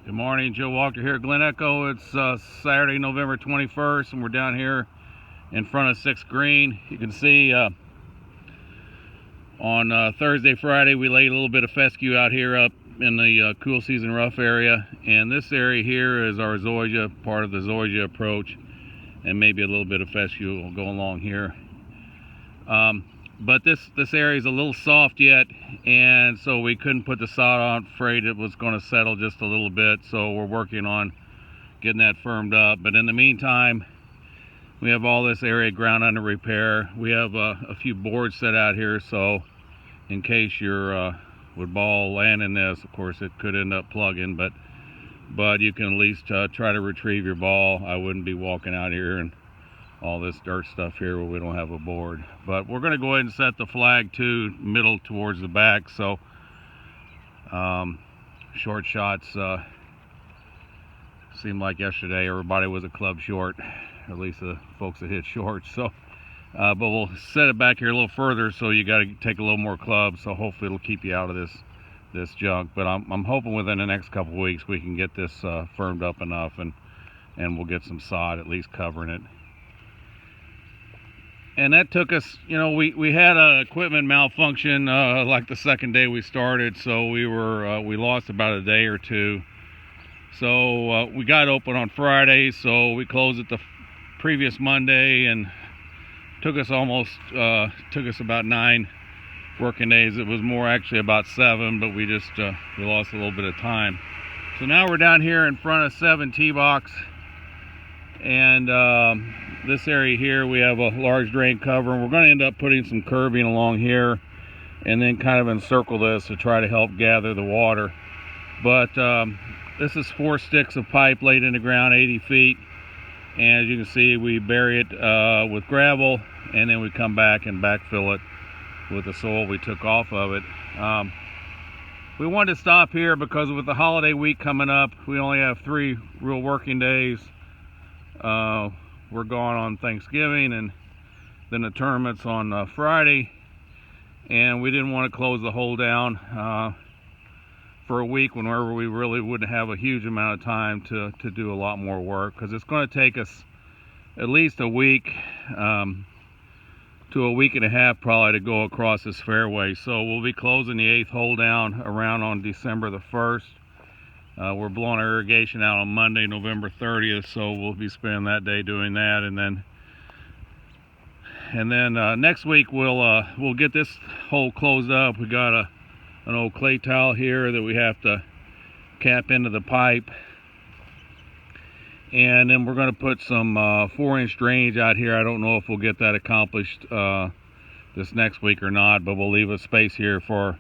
Good morning, Joe Walker here at Glen Echo. It's Saturday, November 21st, and we're down here in front of 6th Green. You can see on Thursday, Friday, we laid a little bit of fescue out here up in the cool season rough area. And this area here is our zoysia, part of the zoysia approach, and maybe a little bit of fescue will go along here. But this area is a little soft yet, and so we couldn't put the sod on. Afraid it was going to settle just a little bit, so we're working on getting that firmed up. But in the meantime, we have all this area ground under repair. We have a few boards set out here, so in case your wood ball land in this, of course it could end up plugging, but you can at least try to retrieve your ball. I wouldn't be walking out here and all this dirt stuff here where we don't have a board. But we're going to go ahead and set the flag to middle towards the back, so short shots seemed like yesterday everybody was a club short, at least the folks that hit short. So but we'll set it back here a little further, so you got to take a little more clubs, so hopefully it'll keep you out of this junk. But I'm hoping within the next couple of weeks we can get this firmed up enough, and we'll get some sod at least covering it. And that took us, you know, we had an equipment malfunction like the second day we started, so we lost about a day or two. So we got open on Friday, so we closed it the previous Monday, and took us about 9 working days. It was more actually about 7, but we lost a little bit of time. So now we're down here in front of 7 T-box. And this area here, we have a large drain cover, and we're going to end up putting some curbing along here and then kind of encircle this to try to help gather the water. But this is 4 sticks of pipe laid in the ground 80 feet, and as you can see, we bury it with gravel, and then we come back and backfill it with the soil we took off of it. We wanted to stop here because with the holiday week coming up, we only have 3 real working days. We're going on Thanksgiving, and then the tournament's on Friday, and we didn't want to close the hole down for a week whenever we really wouldn't have a huge amount of time to do a lot more work, because it's going to take us at least a week to a week and a half probably to go across this fairway. So we'll be closing the 8th hole down around on December the 1st. We're blowing our irrigation out on Monday, November 30th, so we'll be spending that day doing that, and then next week we'll get this hole closed up. We got an old clay tile here that we have to cap into the pipe, and then we're going to put some 4-inch drainage out here. I don't know if we'll get that accomplished this next week or not, but we'll leave a space here for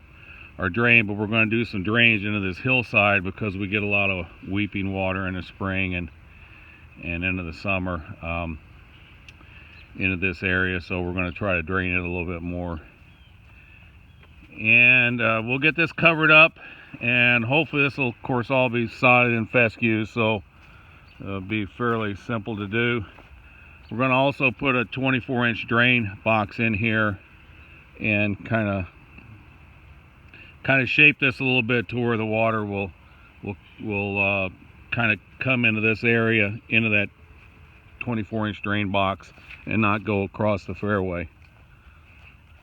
our drain. But we're going to do some drainage into this hillside because we get a lot of weeping water in the spring and into the summer into this area, so we're going to try to drain it a little bit more. And we'll get this covered up, and hopefully this will of course all be sodded and fescue, so it'll be fairly simple to do. We're going to also put a 24-inch drain box in here and kind of shape this a little bit to where the water will kind of come into this area, into that 24-inch drain box, and not go across the fairway.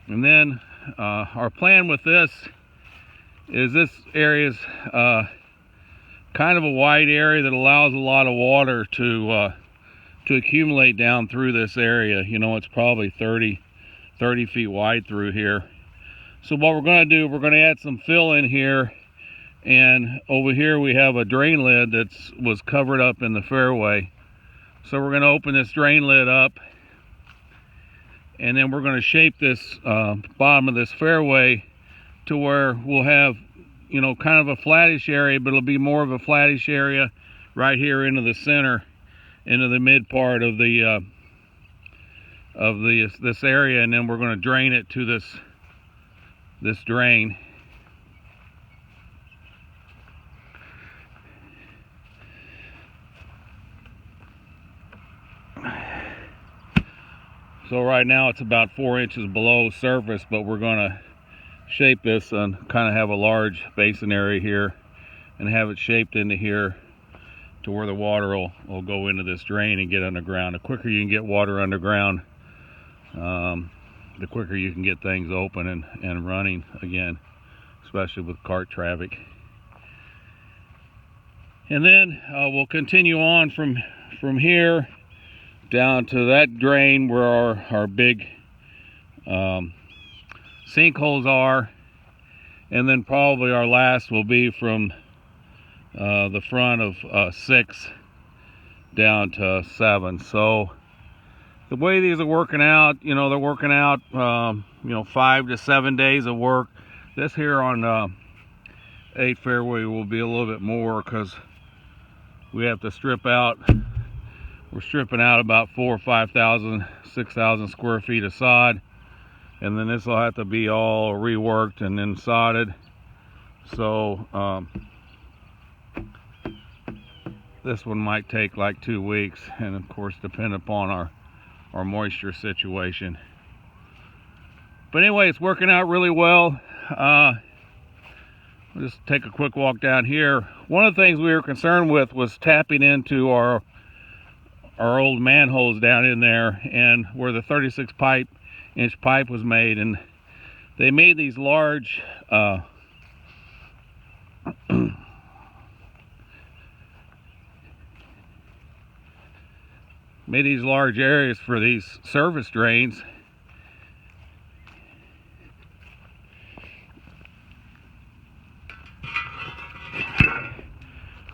And then our plan with this area is kind of a wide area that allows a lot of water to accumulate down through this area. You know, it's probably 30 feet wide through here. So what we're going to do, we're going to add some fill in here, and over here we have a drain lid that was covered up in the fairway. So we're going to open this drain lid up, and then we're going to shape this bottom of this fairway to where we'll have, you know, kind of a flattish area, but it'll be more of a flattish area right here into the center, into the mid part of this area, and then we're going to drain it to this drain. So right now it's about 4 inches below surface, but we're going to shape this and kind of have a large basin area here and have it shaped into here to where the water will go into this drain and get underground. The quicker you can get water underground, the quicker you can get things open and running again, especially with cart traffic. And then we'll continue on from here down to that drain where our big sinkholes are, and then probably our last will be from the front of 6 down to 7. So the way these are working out, they're working out 5 to 7 days of work. This here on 8 fairway will be a little bit more, because we have to strip out. We're stripping out about 4,000 or 5,000, 6,000 square feet of sod, and then this will have to be all reworked and then sodded. So this one might take like 2 weeks, and of course depend upon our moisture situation. But anyway, it's working out really well. I'll just take a quick walk down here. One of the things we were concerned with was tapping into our old manholes down in there, and where the 36-inch pipe was made, and they made these large areas for these service drains.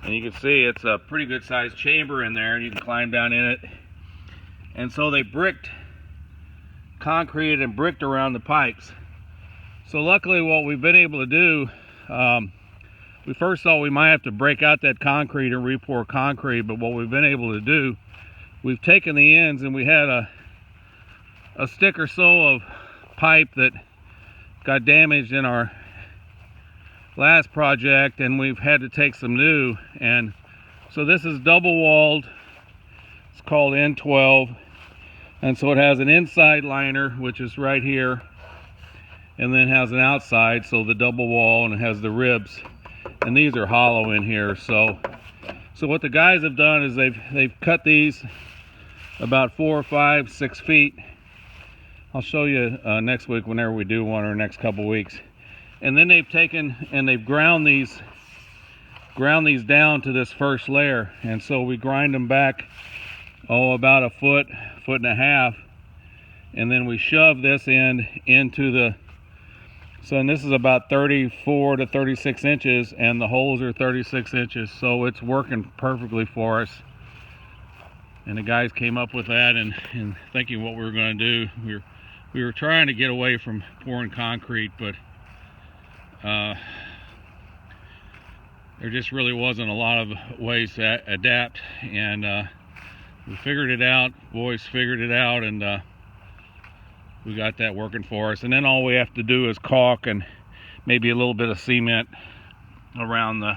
And you can see it's a pretty good sized chamber in there, and you can climb down in it. And so they concreted and bricked around the pipes. So luckily what we've been able to do, we first thought we might have to break out that concrete and re-pour concrete, but what we've been able to do, we've taken the ends, and we had a stick or so of pipe that got damaged in our last project, and we've had to take some new. And so this is double walled. It's called N12, and so it has an inside liner, which is right here, and then has an outside, so the double wall, and it has the ribs, and these are hollow in here. So what the guys have done is they've cut these about 4 or 5, 6 feet. I'll show you next week whenever we do one, or next couple weeks. And then they've taken and they've ground these down to this first layer, and so we grind them back about a foot and a half, and then we shove this end into the, and this is about 34 to 36 inches, and the holes are 36 inches, so it's working perfectly for us. And the guys came up with that, and thinking what we were going to do. We were trying to get away from pouring concrete, but there just really wasn't a lot of ways to adapt, and we figured it out. Boys figured it out, and we got that working for us. And then all we have to do is caulk and maybe a little bit of cement around the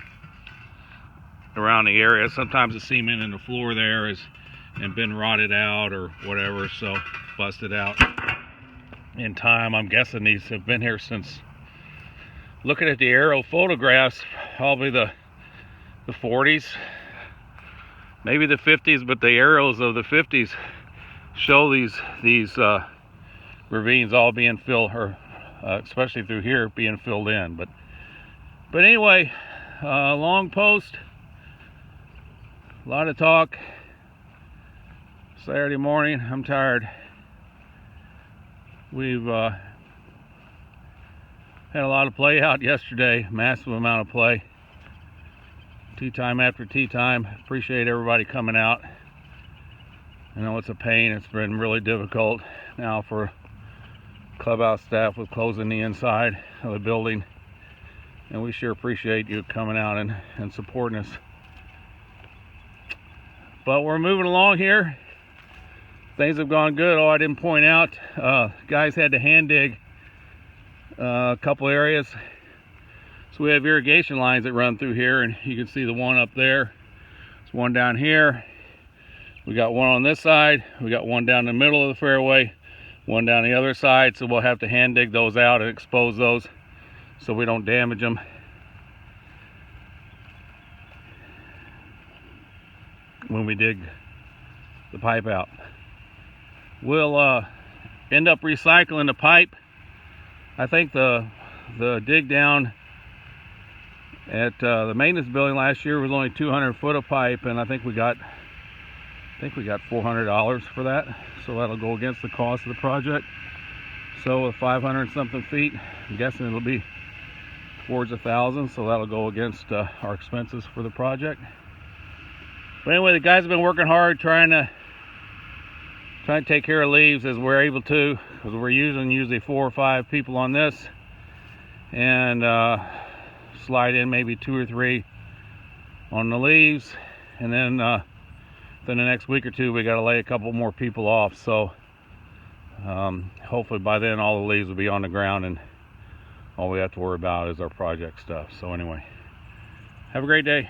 area. Sometimes the cement in the floor there has been rotted out or whatever, so busted out in time. I'm guessing these have been here since, looking at the aerial photographs, probably the 40s, maybe the 50s, but the aerials of the 50s show these ravines all being filled, or especially through here, being filled in. But anyway, long post, a lot of talk. Saturday morning, I'm tired. We've had a lot of play out yesterday, massive amount of play. Tea time after tea time. Appreciate everybody coming out. I know it's a pain. It's been really difficult now for clubhouse staff with closing the inside of the building, and we sure appreciate you coming out and supporting us. But we're moving along here. Things have gone good. Oh, I didn't point out, guys had to hand dig a couple areas. So we have irrigation lines that run through here, and you can see the one up there. There's one down here. We got one on this side. We got one down the middle of the fairway, one down the other side. So we'll have to hand dig those out and expose those so we don't damage them. when we dig the pipe out. We'll end up recycling the pipe. I think the dig down at the maintenance building last year was only 200 foot of pipe, and I think we got $400 for that. So that'll go against the cost of the project. So with 500 something feet, I'm guessing it'll be towards 1,000. So that'll go against our expenses for the project. But anyway, the guys have been working hard trying to take care of leaves as we're able to, because we're using usually 4 or 5 people on this, and slide in maybe 2 or 3 on the leaves, and then within the next week or two we got to lay a couple more people off. So hopefully by then all the leaves will be on the ground, and all we have to worry about is our project stuff. So anyway, have a great day.